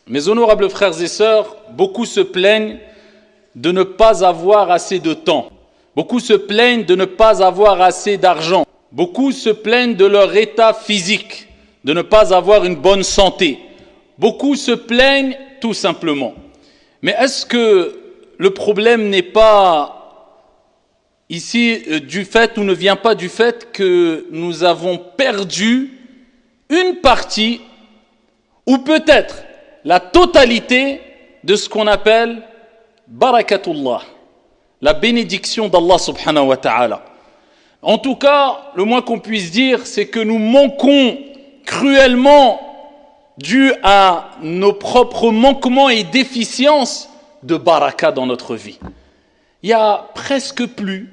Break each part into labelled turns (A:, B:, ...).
A: Mes honorables frères et sœurs, beaucoup se plaignent de ne pas avoir assez de temps. Beaucoup se plaignent de ne pas avoir assez d'argent. Beaucoup se plaignent de leur état physique, de ne pas avoir une bonne santé. Beaucoup se plaignent tout simplement. Mais est-ce que le problème n'est pas ici du fait ou ne vient pas du fait que nous avons perdu une partie ou peut-être la totalité de ce qu'on appelle barakatullah, la bénédiction d'Allah subhanahu wa ta'ala. En tout cas, le moins qu'on puisse dire, c'est que nous manquons cruellement, dû à nos propres manquements et déficiences, de baraka dans notre vie. Il y a presque plus,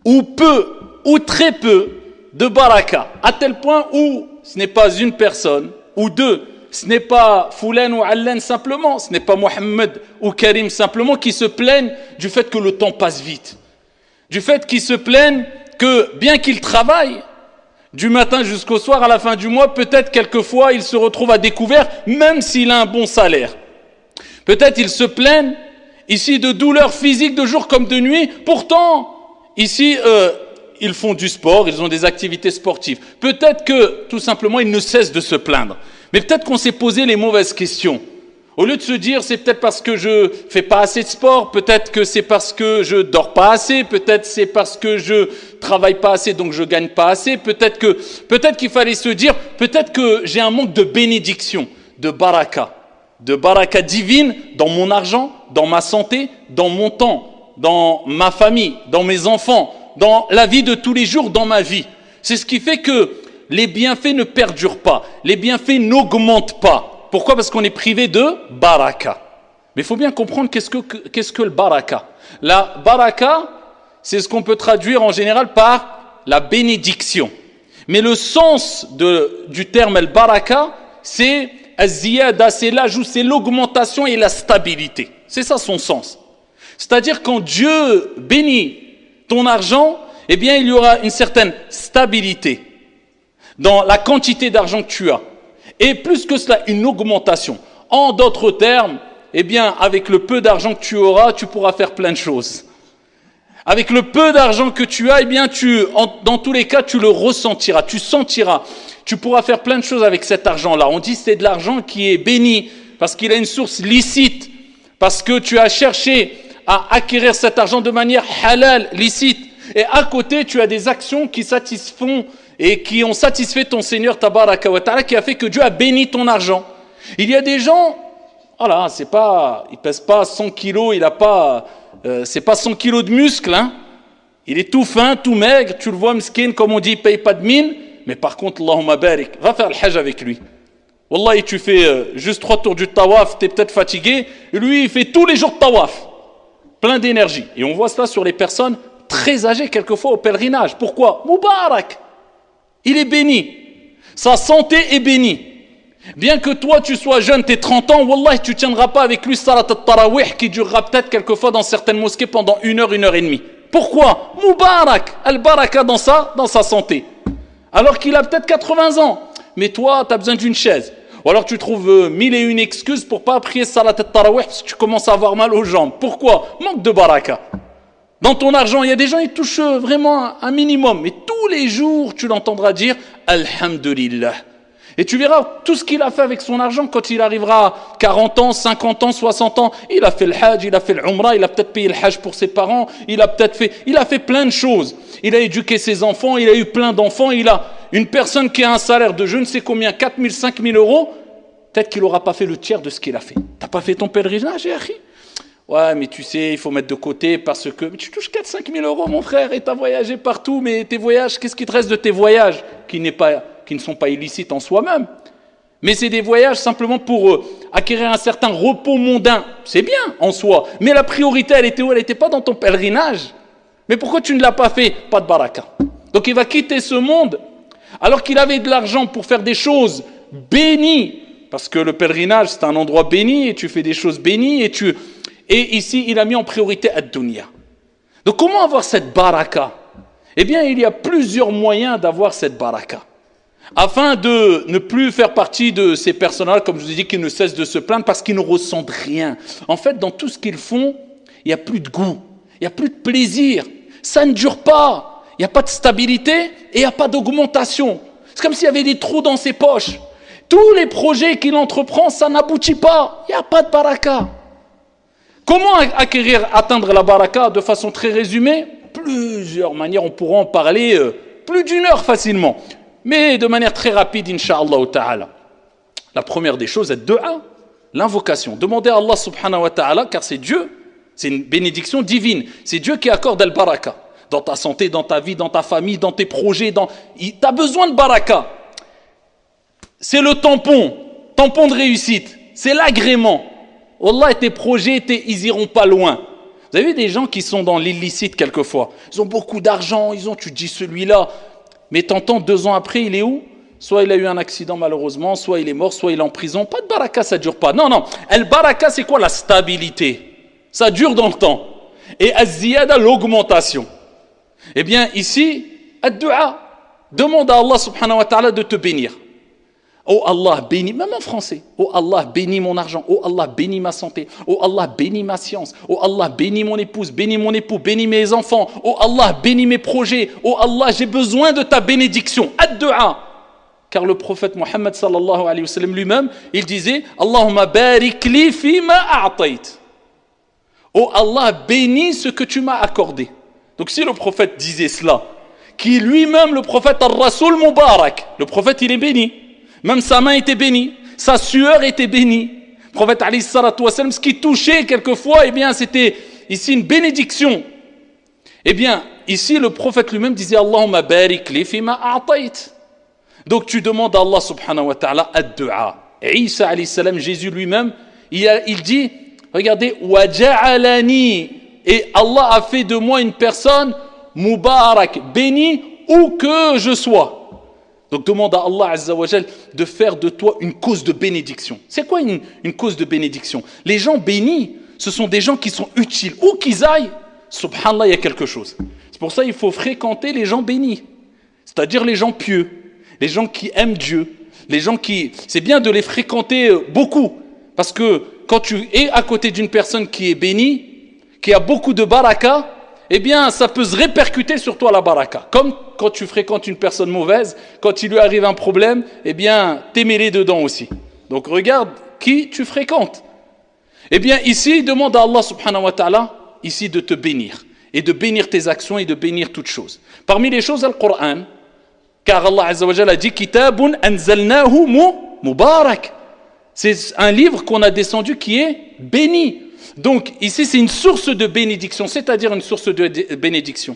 A: ou peu, ou très peu de baraka, à tel point où ce n'est pas une personne, ou deux, ce n'est pas Foulan ou Allan simplement, ce n'est pas Mohammed ou Karim simplement qui se plaignent du fait que le temps passe vite. Du fait qu'ils se plaignent que bien qu'ils travaillent, du matin jusqu'au soir, à la fin du mois, peut-être quelquefois ils se retrouvent à découvert, même s'il a un bon salaire. Peut-être ils se plaignent ici de douleurs physiques de jour comme de nuit, pourtant ici ils font du sport, ils ont des activités sportives. Peut-être que tout simplement ils ne cessent de se plaindre. Mais peut-être qu'on s'est posé les mauvaises questions. Au lieu de se dire c'est peut-être parce que je fais pas assez de sport, peut-être que c'est parce que je dors pas assez, peut-être c'est parce que je travaille pas assez donc je gagne pas assez, peut-être qu'il fallait se dire peut-être que j'ai un manque de bénédiction, de baraka divine dans mon argent, dans ma santé, dans mon temps, dans ma famille, dans mes enfants, dans la vie de tous les jours, dans ma vie. C'est ce qui fait que les bienfaits ne perdurent pas, les bienfaits n'augmentent pas. Pourquoi ? Parce qu'on est privé de baraka. Mais il faut bien comprendre qu'est-ce que le baraka. La baraka, c'est ce qu'on peut traduire en général par la bénédiction. Mais le sens du terme al-baraka, c'est az-ziyada, c'est l'ajout, c'est l'augmentation et la stabilité. C'est ça son sens. C'est-à-dire quand Dieu bénit ton argent, eh bien il y aura une certaine stabilité dans la quantité d'argent que tu as. Et plus que cela, une augmentation. En d'autres termes, eh bien, avec le peu d'argent que tu auras, tu pourras faire plein de choses. Avec le peu d'argent que tu as, eh bien, dans tous les cas, tu le ressentiras, tu sentiras. Tu pourras faire plein de choses avec cet argent-là. On dit que c'est de l'argent qui est béni parce qu'il a une source licite, parce que tu as cherché à acquérir cet argent de manière halal, licite. Et à côté, tu as des actions qui satisfont et qui ont satisfait ton Seigneur Tabaraka wa Ta'ala, qui a fait que Dieu a béni ton argent. Il y a des gens, voilà, il pèse pas 100 kilos, c'est pas 100 kilos de muscles, hein. Il est tout fin, tout maigre, tu le vois, miskin, comme on dit, il paye pas de mine, mais par contre, Allahumma barik, va faire le hajj avec lui. Wallahi, tu fais juste 3 tours du tawaf, t'es peut-être fatigué, et lui, il fait tous les jours de tawaf, plein d'énergie. Et on voit cela sur les personnes très âgées, quelquefois au pèlerinage. Pourquoi ? Moubarak. Il est béni. Sa santé est bénie. Bien que toi, tu sois jeune, tu es 30 ans, Wallah, tu ne tiendras pas avec lui salat al-tarawih qui durera peut-être quelquefois dans certaines mosquées pendant 1 heure et demie. Pourquoi ? Moubarak, al-baraka dans sa santé. Alors qu'il a peut-être 80 ans. Mais toi, tu as besoin d'une chaise. Ou alors tu trouves 1001 excuses pour ne pas prier salat al-tarawih parce que tu commences à avoir mal aux jambes. Pourquoi ? Manque de baraka. Dans ton argent, il y a des gens qui touchent vraiment un minimum. Mais tous les jours, tu l'entendras dire « Alhamdulillah ». Et tu verras tout ce qu'il a fait avec son argent quand il arrivera à 40 ans, 50 ans, 60 ans. Il a fait le hajj, il a fait l'umrah, il a peut-être payé le hajj pour ses parents. Il a fait plein de choses. Il a éduqué ses enfants, il a eu plein d'enfants. Il a une personne qui a un salaire de je ne sais combien, 4 000, 5 000 euros. Peut-être qu'il n'aura pas fait le tiers de ce qu'il a fait. T'as pas fait ton pèlerinage, Yahri ? Ouais, mais tu sais, il faut mettre de côté parce que tu touches 4-5 000 euros, mon frère, et tu as voyagé partout, mais tes voyages, qu'est-ce qui te reste de tes voyages qui ne sont pas illicites en soi-même ? Mais c'est des voyages simplement pour acquérir un certain repos mondain. C'est bien en soi, mais la priorité, elle était où ? Elle n'était pas dans ton pèlerinage. Mais pourquoi tu ne l'as pas fait ? Pas de baraka. Donc il va quitter ce monde alors qu'il avait de l'argent pour faire des choses bénies. Parce que le pèlerinage, c'est un endroit béni et tu fais des choses bénies et ici, il a mis en priorité ad-dunya. Donc, comment avoir cette baraka ? Eh bien, il y a plusieurs moyens d'avoir cette baraka. afin de ne plus faire partie de ces personnes-là, comme je vous ai dit, qui ne cessent de se plaindre parce qu'ils ne ressentent rien. En fait, dans tout ce qu'ils font, il n'y a plus de goût, il n'y a plus de plaisir, ça ne dure pas, il n'y a pas de stabilité et il n'y a pas d'augmentation. C'est comme s'il y avait des trous dans ses poches. Tous les projets qu'il entreprend, ça n'aboutit pas, il n'y a pas de baraka. Comment atteindre la baraka de façon très résumée? Plusieurs manières, on pourra en parler plus d'une heure facilement. Mais de manière très rapide, incha'Allah ta'ala. La première des choses est dua, l'invocation. Demandez à Allah subhanahu wa ta'ala, car c'est Dieu, c'est une bénédiction divine. C'est Dieu qui accorde al-baraka. Dans ta santé, dans ta vie, dans ta famille, dans tes projets. Tu as besoin de baraka. C'est le tampon de réussite. C'est l'agrément. Wallah, tes projets, ils iront pas loin. Vous avez vu des gens qui sont dans l'illicite quelquefois. Ils ont beaucoup d'argent, tu dis celui-là. Mais t'entends 2 ans après, il est où? Soit il a eu un accident malheureusement, soit il est mort, soit il est en prison. Pas de baraka, ça dure pas. Non. El baraka, c'est quoi? La stabilité. Ça dure dans le temps. Et az-ziyada, l'augmentation. Eh bien, ici, ad-du'a. Demande à Allah subhanahu wa ta'ala de te bénir. Oh Allah, bénis, même en français. Oh Allah, bénis mon argent. Oh Allah, bénis ma santé. Oh Allah, bénis ma science. Oh Allah, bénis mon épouse, bénis mon époux, bénis mes enfants. Oh Allah, bénis mes projets. Oh Allah, j'ai besoin de ta bénédiction. Ad-du'a. Car le prophète Mohammed sallallahu alayhi wa sallam lui-même, il disait Allahumma barik li fima a'tayt. Oh Allah, bénis ce que tu m'as accordé. Donc si le prophète disait cela, qui lui-même, le prophète al-Rasoul Mubarak, le prophète il est béni. Même sa main était bénie, sa sueur était bénie. Le prophète alayhi salatu wa sallam, ce qui touchait quelquefois, eh bien, c'était ici une bénédiction. Eh bien, ici, le prophète lui-même disait Allahumma barik li fima a'tayt. Donc, tu demandes à Allah subhanahu wa ta'ala ad-du'a. Et Isa alayhi salam, Jésus lui-même, il dit, regardez, wa ja'alani, et Allah a fait de moi une personne mubarak, bénie où que je sois. Donc demande à Allah Azza wa Jal de faire de toi une cause de bénédiction. C'est quoi une cause de bénédiction? Les gens bénis, ce sont des gens qui sont utiles. Où qu'ils aillent, subhanallah, il y a quelque chose. C'est pour ça qu'il faut fréquenter les gens bénis. C'est-à-dire les gens pieux, les gens qui aiment Dieu, les gens qui... C'est bien de les fréquenter beaucoup. Parce que quand tu es à côté d'une personne qui est bénie, qui a beaucoup de baraka, eh bien, ça peut se répercuter sur toi la baraka. Comme quand tu fréquentes une personne mauvaise, quand il lui arrive un problème, eh bien, t'es mêlé dedans aussi. Donc, regarde qui tu fréquentes. Eh bien, ici, demande à Allah subhanahu wa ta'ala, ici, de te bénir. Et de bénir tes actions et de bénir toutes choses. Parmi les choses, le Coran, car Allah Azza wa Jalla a dit, Kitabun anzalnahu mubarak. C'est un livre qu'on a descendu qui est béni. Donc, ici, c'est une source de bénédiction, c'est-à-dire une source de bénédiction.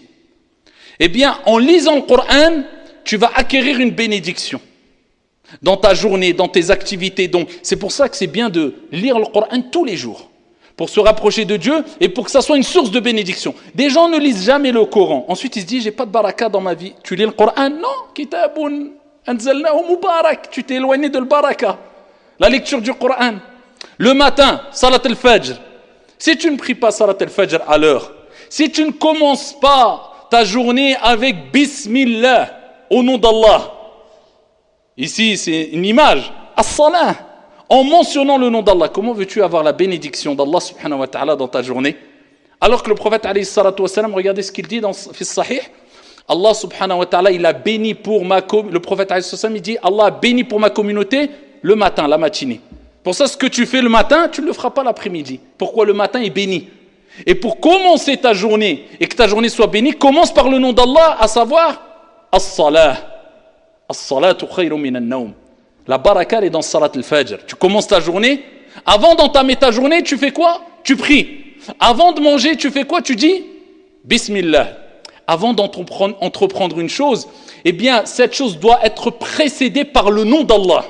A: Eh bien, en lisant le Coran, tu vas acquérir une bénédiction dans ta journée, dans tes activités. Donc, c'est pour ça que c'est bien de lire le Coran tous les jours, pour se rapprocher de Dieu et pour que ça soit une source de bénédiction. Des gens ne lisent jamais le Coran. Ensuite, ils se disent, j'ai pas de baraka dans ma vie. Tu lis le Coran? Non, kitabun anzalnahu mubarak. Tu t'es éloigné de le baraka. La lecture du Coran. Le matin, salat al-fajr. Si tu ne pries pas salat al-fajr à l'heure, si tu ne commences pas ta journée avec Bismillah, au nom d'Allah, ici c'est une image, as-salah, en mentionnant le nom d'Allah, comment veux-tu avoir la bénédiction d'Allah subhanahu wa ta'ala dans ta journée? Alors que le prophète alayhi salatu wa salam, regardez ce qu'il dit dans Fils Sahih, Allah subhanahu wa ta'ala, il a béni pour ma communauté, le prophète alayhi salatu wa salam, il dit, Allah a béni pour ma communauté le matin, la matinée. Pour ça, ce que tu fais le matin, tu ne le feras pas l'après-midi. Pourquoi le matin est béni? Et pour commencer ta journée, et que ta journée soit bénie, commence par le nom d'Allah, à savoir, as-salah. As-salatu khayrun min an-nawm. La baraka est dans salat al-fajr. Tu commences ta journée, avant d'entamer ta journée, tu fais quoi? Tu pries. Avant de manger, tu fais quoi? Tu dis Bismillah. Avant d'entreprendre une chose, eh bien, cette chose doit être précédée par le nom d'Allah.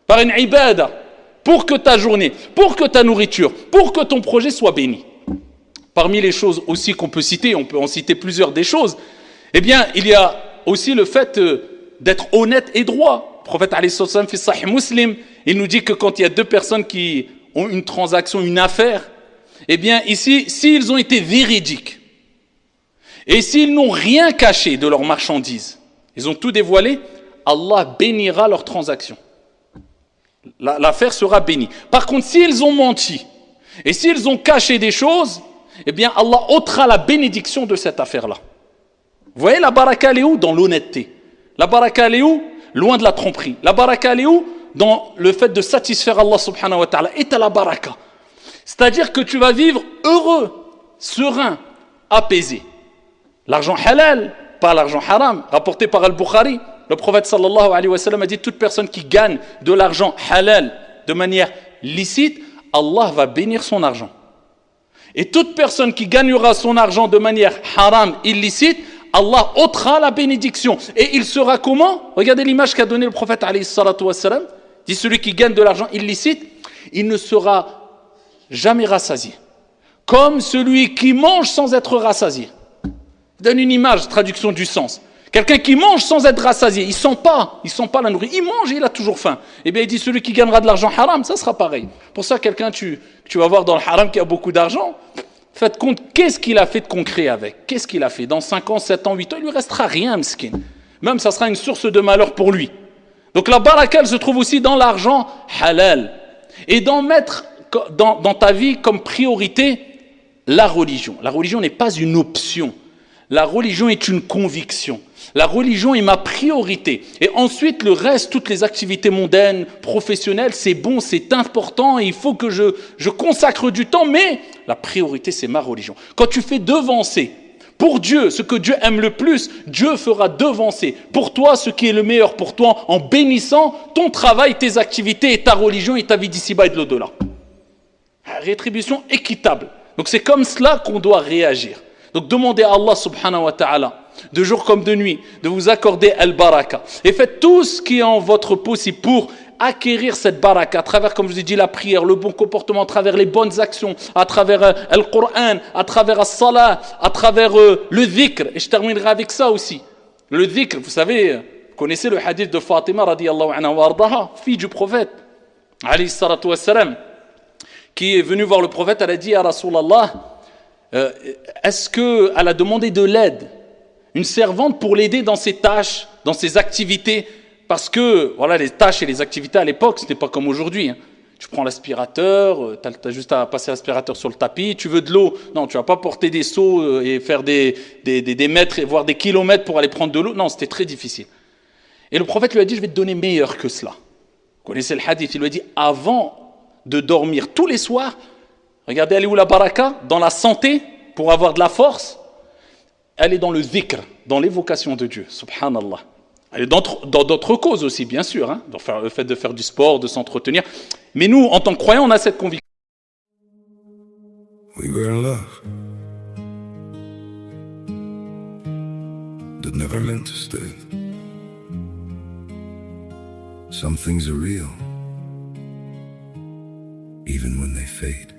A: Par une ibada. Pour que ta journée, pour que ta nourriture, pour que ton projet soit béni. Parmi les choses aussi qu'on peut citer, on peut en citer plusieurs des choses, eh bien, il y a aussi le fait d'être honnête et droit. Le prophète alayhi sallam fi Sahih Muslim, il nous dit que quand il y a deux personnes qui ont une transaction, une affaire, eh bien, ici, s'ils ont été véridiques, et s'ils n'ont rien caché de leurs marchandises, ils ont tout dévoilé, Allah bénira leurs transactions. L'affaire sera bénie. Par contre, s'ils ont menti et s'ils ont caché des choses, eh bien Allah ôtera la bénédiction de cette affaire-là. Vous voyez, la baraka, elle est où? Dans l'honnêteté. La baraka, elle est où? Loin de la tromperie. La baraka, elle est où? Dans le fait de satisfaire Allah subhanahu wa ta'ala. Et t'as la baraka. C'est-à-dire que tu vas vivre heureux, serein, apaisé. L'argent halal, pas l'argent haram, rapporté par Al-Bukhari. Le prophète sallallahu alayhi wa sallam a dit: toute personne qui gagne de l'argent halal de manière licite, Allah va bénir son argent. Et toute personne qui gagnera son argent de manière haram, illicite, Allah ôtera la bénédiction. Et il sera comment? Regardez l'image qu'a donnée le prophète alayhi salatu wa sallam. Dit: celui qui gagne de l'argent illicite, il ne sera jamais rassasié. Comme celui qui mange sans être rassasié. Il donne une image, traduction du sens. Quelqu'un qui mange sans être rassasié, il sent pas la nourriture, il mange et il a toujours faim. Eh bien il dit: celui qui gagnera de l'argent haram, ça sera pareil. Pour ça, quelqu'un tu vas voir dans le haram qui a beaucoup d'argent, faites compte, qu'est-ce qu'il a fait de concret avec? Qu'est-ce qu'il a fait? Dans 5 ans, 7 ans, 8 ans, il lui restera rien, miskin. Même ça sera une source de malheur pour lui. Donc la baraka, elle se trouve aussi dans l'argent halal. Et d'en mettre dans ta vie comme priorité la religion. La religion n'est pas une option. La religion est une conviction. La religion est ma priorité. Et ensuite, le reste, toutes les activités mondaines, professionnelles, c'est bon, c'est important, et il faut que je consacre du temps, mais la priorité, c'est ma religion. Quand tu fais devancer pour Dieu ce que Dieu aime le plus, Dieu fera devancer pour toi ce qui est le meilleur pour toi en bénissant ton travail, tes activités et ta religion et ta vie d'ici-bas et de l'au-delà. Rétribution équitable. Donc c'est comme cela qu'on doit réagir. Donc demandez à Allah subhanahu wa ta'ala, de jour comme de nuit, de vous accorder al-baraka. Et faites tout ce qui est en votre possible pour acquérir cette baraka à travers, comme je vous ai dit, la prière, le bon comportement, à travers les bonnes actions, à travers le Coran, à travers la salat, à travers le dhikr. Et je terminerai avec ça aussi. Le dhikr, vous savez, vous connaissez le hadith de Fatima radiyallahu anha wa ardaha, fille du prophète, alayhi salatu wassalam, qui est venue voir le prophète. Elle a dit: à Rasulallah, est-ce qu'elle a demandé de l'aide, une servante pour l'aider dans ses tâches, dans ses activités? Parce que voilà, les tâches et les activités à l'époque, ce n'était pas comme aujourd'hui. Tu prends l'aspirateur, tu as juste à passer l'aspirateur sur le tapis. Tu veux de l'eau? Non, tu vas pas porter des seaux et faire des mètres, voire des kilomètres pour aller prendre de l'eau. Non, c'était très difficile. Et le prophète lui a dit: je vais te donner meilleur que cela. Vous connaissez le hadith, il lui a dit: avant de dormir tous les soirs, regardez, elle est où la baraka? Dans la santé, pour avoir de la force. Elle est dans le dhikr, dans l'évocation de Dieu, subhanallah. Elle est dans d'autres causes aussi, bien sûr, hein, dans le fait de faire du sport, de s'entretenir. Mais nous, en tant que croyants, on a cette conviction.
B: We were in love that never meant to stay. Some things are real, even when they fade.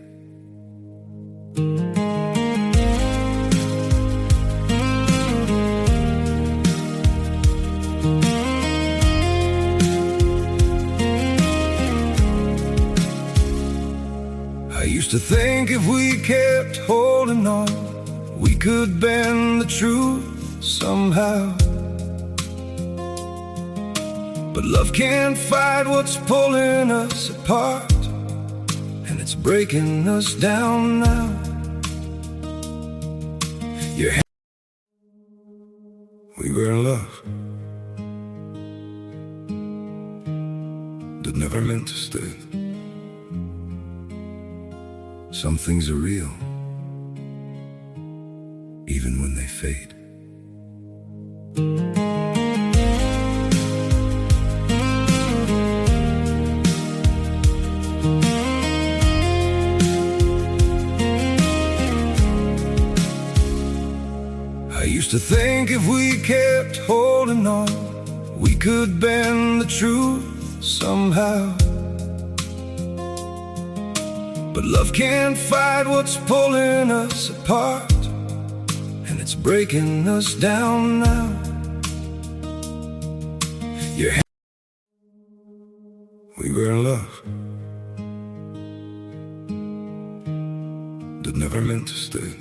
B: I used to think if we kept holding on, we could bend the truth somehow. But love can't fight what's pulling us apart, and it's breaking us down now. We were in love that never meant to stay. Some things are real, even when they fade. I used to think if we kept holding on, we could bend the truth somehow. But love can't fight what's pulling us apart, and it's breaking us down now. We were in love that never meant to stay.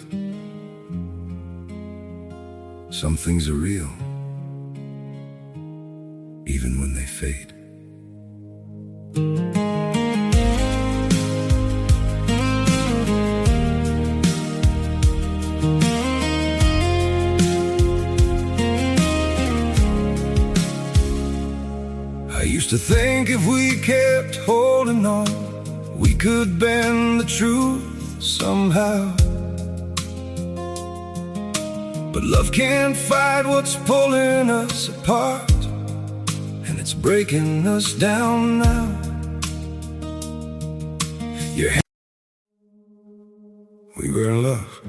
B: Some things are real, even when they fade. I used to think if we kept holding on, we could bend the truth somehow. But love can't fight what's pulling us apart, and it's breaking us down now. We were in love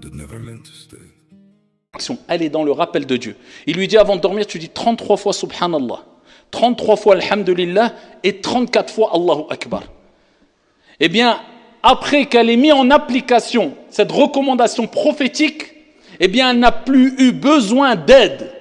B: that never meant to stay.
A: Elle est dans le rappel de Dieu. Il lui dit avant de dormir, tu dis 33 fois Subhanallah, 33 fois Alhamdulillah et 34 fois Allahu Akbar. Eh bien, après qu'elle ait mis en application cette recommandation prophétique, eh bien, elle n'a plus eu besoin d'aide.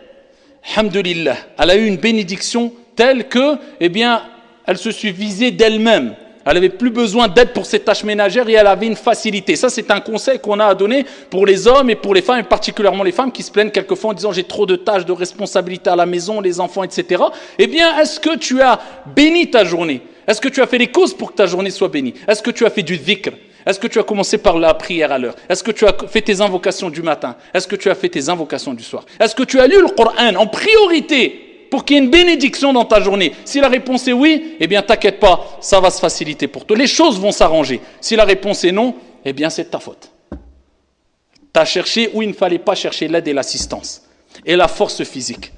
A: Alhamdulillah. Elle a eu une bénédiction telle que, eh bien, elle se suffisait d'elle-même. Elle n'avait plus besoin d'aide pour ses tâches ménagères et elle avait une facilité. Ça, c'est un conseil qu'on a à donner pour les hommes et pour les femmes, et particulièrement les femmes qui se plaignent quelquefois en disant « j'ai trop de tâches, de responsabilités à la maison, les enfants, etc. » Eh bien, est-ce que tu as béni ta journée? Est-ce que tu as fait les causes pour que ta journée soit bénie? Est-ce que tu as fait du dhikr? Est-ce que tu as commencé par la prière à l'heure? Est-ce que tu as fait tes invocations du matin? Est-ce que tu as fait tes invocations du soir? Est-ce que tu as lu le Coran en priorité pour qu'il y ait une bénédiction dans ta journée? Si la réponse est oui, eh bien t'inquiète pas, ça va se faciliter pour toi. Les choses vont s'arranger. Si la réponse est non, eh bien c'est de ta faute. Tu as cherché où il ne fallait pas chercher l'aide et l'assistance et la force physique.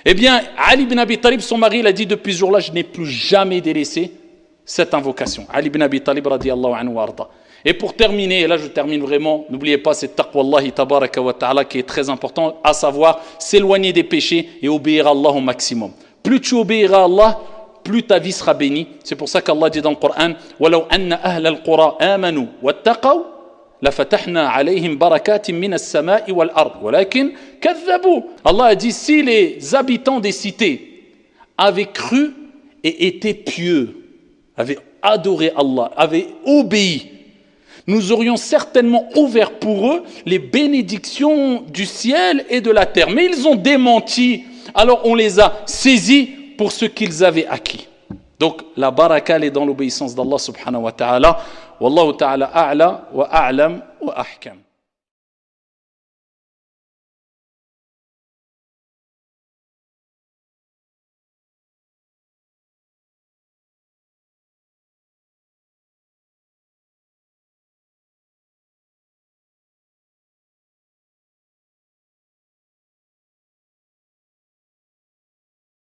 A: Eh bien, Ali ibn Abi Talib, son mari, il a dit depuis ce jour-là, je n'ai plus jamais délaissé cette invocation. Ali ibn Abi Talib radiyallahu anhu wa arda. Et pour terminer, et là je termine vraiment, n'oubliez pas c'est taqwallahi tabaraka wa ta'ala qui est très important, à savoir s'éloigner des péchés et obéir à Allah au maximum. Plus tu obéiras à Allah, plus ta vie sera bénie. C'est pour ça qu'Allah dit dans le Coran وَلَوْ أَنَّ أَهْلَ الْقُرَىٰ آمَنُوا وَاتَّقَوْا لَفَتَحْنَا عَلَيْهِمْ بَرَكَاتٍ مِنَ السَّمَاءِ وَالْأَرْضِ وَلَكِنْ كَذَّبُوا. Allah a dit si les habitants des cités avaient cru et étaient pieux, avaient adoré Allah, avaient obéi, nous aurions certainement ouvert pour eux les bénédictions du ciel et de la terre. Mais ils ont démenti, alors on les a saisis pour ce qu'ils avaient acquis. Donc la baraka elle est dans l'obéissance d'Allah subhanahu wa ta'ala. Wallahu ta'ala a'la wa a'lam wa ahkam.